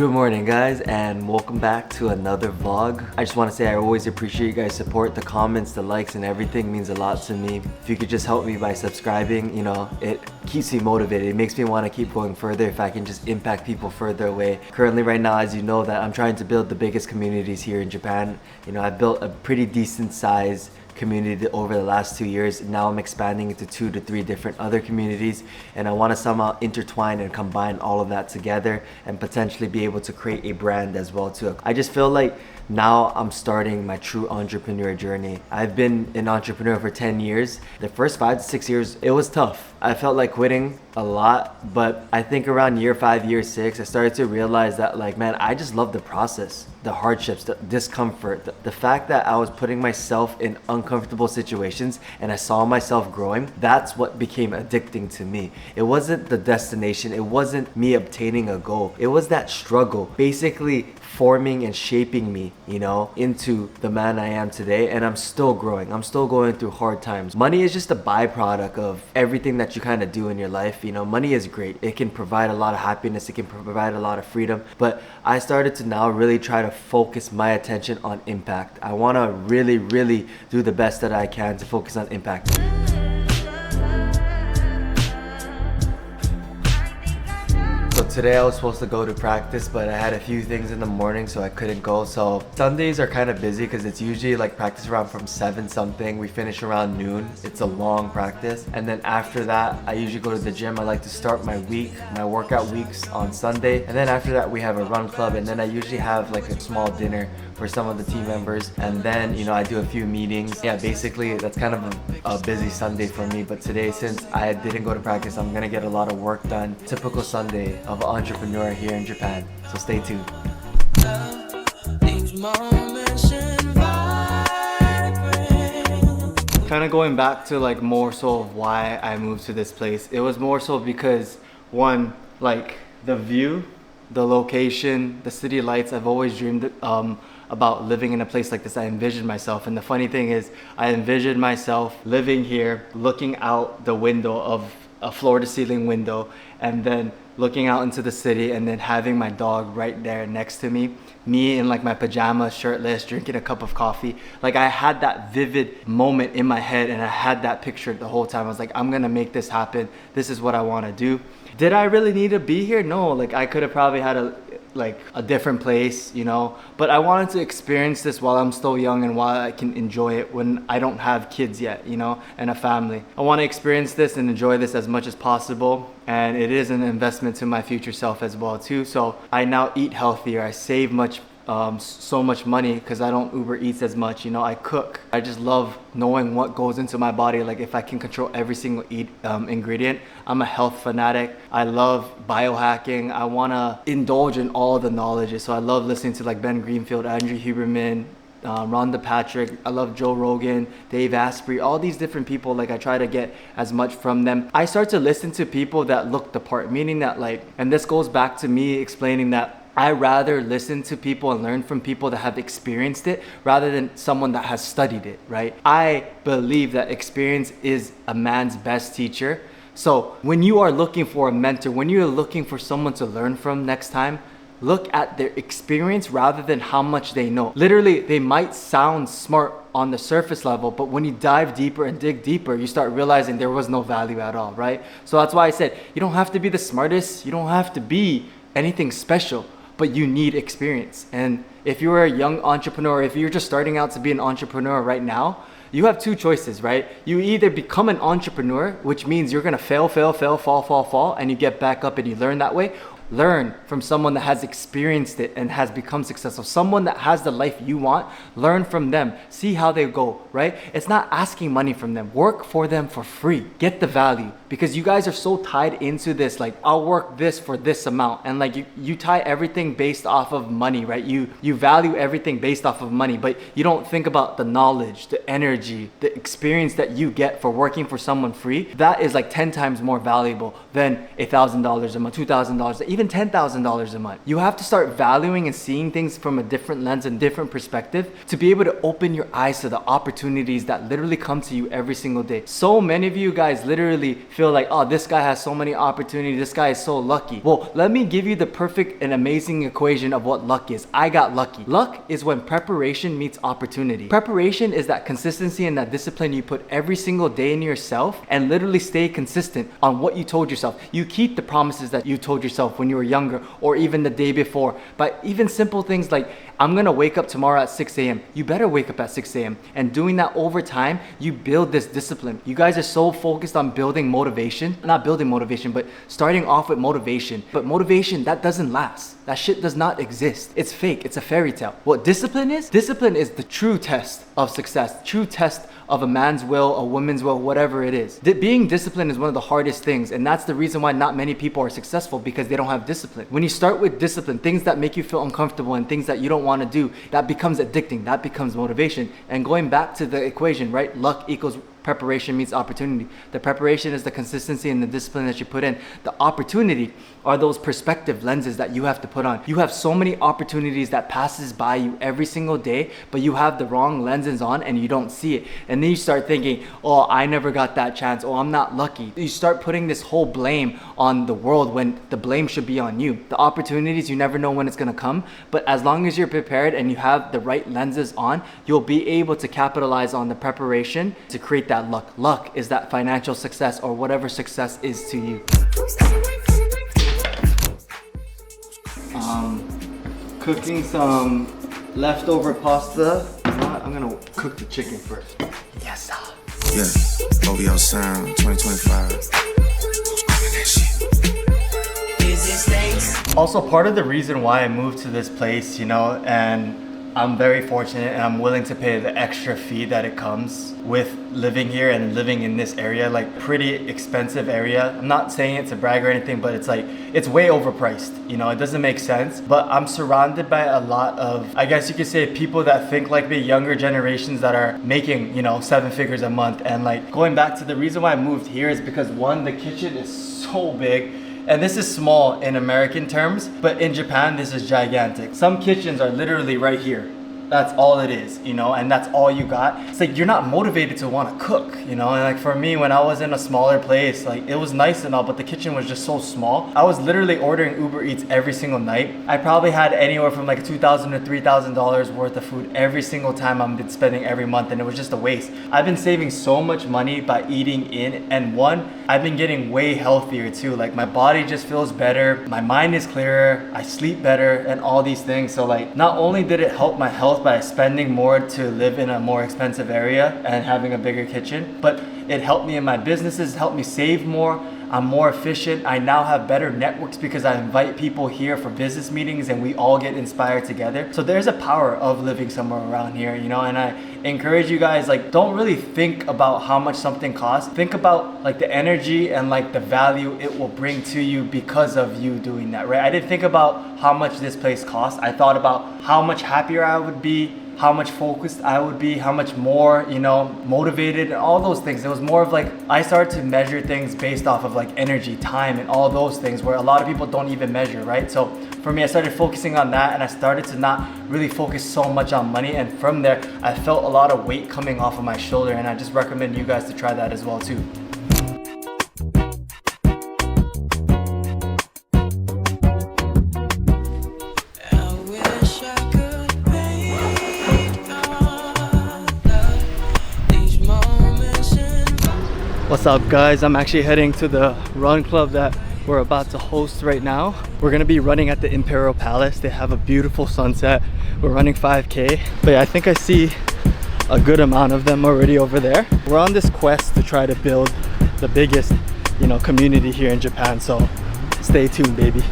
Good morning guys, and welcome back to another vlog. I just want to say I always appreciate you guys' support. The comments, the likes, and everything means a lot to me. If you could just help me by subscribing, it keeps me motivated. It makes me want to keep going further if I can just impact people further away. Currently right now, as you know, that I'm trying to build the biggest communities here in Japan. I've built a pretty decent size community over the last 2 years. Now I'm expanding into 2 to 3 different other communities, and I want to somehow intertwine and combine all of that together and potentially be able to create a brand as well too. I just feel like now I'm starting my true entrepreneur journey. I've been an entrepreneur for 10 years. The first 5 to 6 years, it was tough. I felt like quitting a lot, but I think around year 5, year 6, I started to realize that man, I just love the process, the hardships, the discomfort, the fact that I was putting myself in uncomfortable situations and I saw myself growing. That's what became addicting to me. It wasn't the destination. It wasn't me obtaining a goal. It was that struggle, basically forming and shaping me, into the man I am today. And I'm still growing. I'm still going through hard times. Money is just a byproduct of everything that you kind of do in your life. Money is great. It can provide a lot of happiness. It can provide a lot of freedom. But I started to now really try to focus my attention on impact. I want to really, really do the best that I can to focus on impact. So today I was supposed to go to practice, but I had a few things in the morning, so I couldn't go. So Sundays are kind of busy because it's usually practice around from 7 something. We finish around noon. It's a long practice. And then after that, I usually go to the gym. I like to start my workout weeks on Sunday. And then after that, we have a run club. And then I usually have a small dinner for some of the team members. And then, I do a few meetings. Yeah, basically that's kind of a busy Sunday for me. But today, since I didn't go to practice, I'm gonna get a lot of work done. Typical Sunday of an entrepreneur here in Japan. So stay tuned. Kind of going back to more so of why I moved to this place. It was more so because one, the view, the location, the city lights. I've always dreamed about living in a place like this. I envisioned myself, and the funny thing is I envisioned myself living here, looking out the window of a floor-to-ceiling window, and then looking out into the city, and then having my dog right there next to me in my pajamas, shirtless, drinking a cup of coffee. I had that vivid moment in my head, and I had that picture the whole time. I was like, I'm gonna make this happen. This is what I want to do. Did I really need to be here? No. I could have probably had a different place, but I wanted to experience this while I'm still young and while I can enjoy it when I don't have kids yet, and a family. I want to experience this and enjoy this as much as possible, and it is an investment to my future self as well too. So I now eat healthier. I save so much money because I don't Uber Eats as much. I cook. I just love knowing what goes into my body. If I can control every single ingredient. I'm a health fanatic. I love biohacking. I want to indulge in all the knowledge. So I love listening to Ben Greenfield, Andrew Huberman, Rhonda Patrick. I love Joe Rogan, Dave Asprey, all these different people. I try to get as much from them. I start to listen to people that look the part, meaning that and this goes back to me explaining that I rather listen to people and learn from people that have experienced it rather than someone that has studied it, right? I believe that experience is a man's best teacher. So when you are looking for a mentor, when you're looking for someone to learn from next time, look at their experience rather than how much they know. Literally, they might sound smart on the surface level, but when you dive deeper and dig deeper, you start realizing there was no value at all, right? So that's why I said, you don't have to be the smartest. You don't have to be anything special, but you need experience. And if you're a young entrepreneur, if you're just starting out to be an entrepreneur right now, you have 2 choices, right? You either become an entrepreneur, which means you're gonna fail, fall, and you get back up and you learn that way. Learn from someone that has experienced it and has become successful. Someone that has the life you want, learn from them. See how they go, right? It's not asking money from them. Work for them for free. Get the value. Because you guys are so tied into this, I'll work this for this amount. And you tie everything based off of money, right? You value everything based off of money, but you don't think about the knowledge, the energy, the experience that you get for working for someone free. That is 10 times more valuable than $1,000 a month, $2,000, even even $10,000 a month. You have to start valuing and seeing things from a different lens and different perspective to be able to open your eyes to the opportunities that literally come to you every single day. So many of you guys literally feel like, oh, this guy has so many opportunities, this guy is so lucky. Well, let me give you the perfect and amazing equation of what luck is. I got lucky. Luck is when preparation meets opportunity. Preparation is that consistency and that discipline you put every single day in yourself and literally stay consistent on what you told yourself. You keep the promises that you told yourself when you were younger or even the day before. But even simple things like, I'm gonna wake up tomorrow at 6 a.m. You better wake up at 6 a.m. And doing that over time, you build this discipline. You guys are so focused on building motivation, not building motivation, but starting off with motivation. But motivation, that doesn't last. That shit does not exist. It's fake, it's a fairy tale. What discipline is the true test of success, true test of a man's will, a woman's will, whatever it is. Being disciplined is one of the hardest things, and that's the reason why not many people are successful, because they don't have discipline. When you start with discipline, things that make you feel uncomfortable and things that you don't want to do, that becomes addicting, that becomes motivation. And going back to the equation, right? Luck equals preparation meets opportunity. The preparation is the consistency and the discipline that you put in. The opportunity are those perspective lenses that you have to put on. You have so many opportunities that passes by you every single day, but you have the wrong lenses on and you don't see it. And then you start thinking, oh, I never got that chance. Oh, I'm not lucky. You start putting this whole blame on the world when the blame should be on you. The opportunities, you never know when it's gonna come, but as long as you're prepared and you have the right lenses on, you'll be able to capitalize on the preparation to create that luck. Luck is that financial success or whatever success is to you. Cooking some leftover pasta. I'm gonna cook the chicken first. Yes, sir. Yeah, OVO Sound 2025. Also, part of the reason why I moved to this place, you know, and I'm very fortunate and I'm willing to pay the extra fee that it comes with living here and living in this area, like pretty expensive area. I'm not saying it to brag or anything, but it's like, it's way overpriced. You know, it doesn't make sense, but I'm surrounded by a lot of, I guess you could say, people that think like me, younger generations that are making, you know, 7 figures a month. And like going back to the reason why I moved here is because one, the kitchen is so big. And this is small in American terms, but in Japan, this is gigantic. Some kitchens are literally right here. That's all it is, you know, and that's all you got. It's like you're not motivated to want to cook, you know. And like for me, when I was in a smaller place, like it was nice and all, but the kitchen was just so small. I was literally ordering Uber Eats every single night. I probably had anywhere from like $2,000 to $3,000 worth of food every single time I'm been spending every month, and it was just a waste. I've been saving so much money by eating in, and one, I've been getting way healthier too. Like my body just feels better, my mind is clearer, I sleep better, and all these things. So like not only did it help my health by spending more to live in a more expensive area and having a bigger kitchen, but it helped me in my businesses, helped me save more. I'm more efficient. I now have better networks because I invite people here for business meetings and we all get inspired together. So there's a power of living somewhere around here, you know, and I encourage you guys, like, don't really think about how much something costs. Think about like the energy and like the value it will bring to you because of you doing that, right? I didn't think about how much this place costs. I thought about how much happier I would be, how much focused I would be, how much more, you know, motivated, and all those things. It was more of like, I started to measure things based off of like energy, time, and all those things where a lot of people don't even measure, right? So for me, I started focusing on that, and I started to not really focus so much on money. And from there, I felt a lot of weight coming off of my shoulder, and I just recommend you guys to try that as well too. What's up guys, I'm actually heading to the run club that we're about to host right now. We're gonna be running at the Imperial Palace. They have a beautiful sunset. We're running 5K, but yeah, I think I see a good amount of them already over there. We're on this quest to try to build the biggest, you know, community here in Japan, so stay tuned, baby.